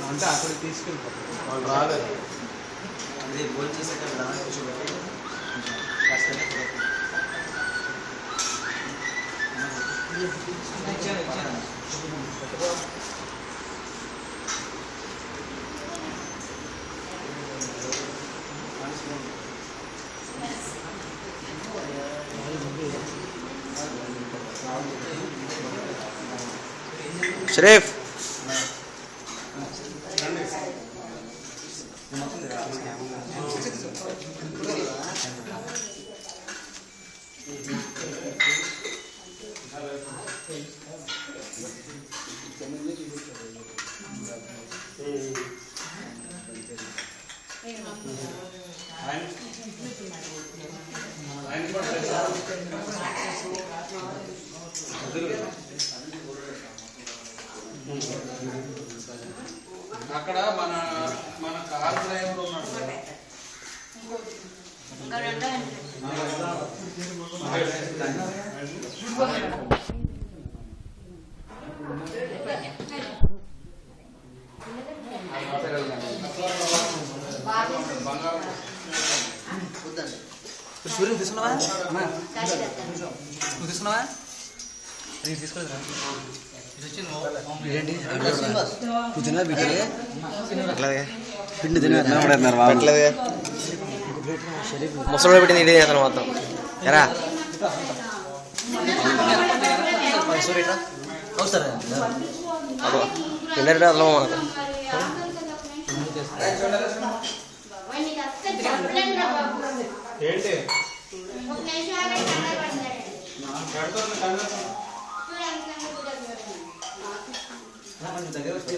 అంటే అక్కడికి తీసుకెళ్ళిపోతారు వాళ్ళు రాలేదు. అదే భోజనం చేసాక కూర్చోబెట్టి షరీఫ్ అక్కడ మన కార్ డ్రైవర్ ఉన్నాడు. సూర్యుడు తీసుకున్నావా? నువ్వు తీసుకున్నావా? నేను తీసుకోలేదురా. ముసలి పెట్టింది ఇదే చేస్తాను మొత్తం ఎరా తిన్నట్టు అసలు మనకు ఏంటి దగ్గర వచ్చి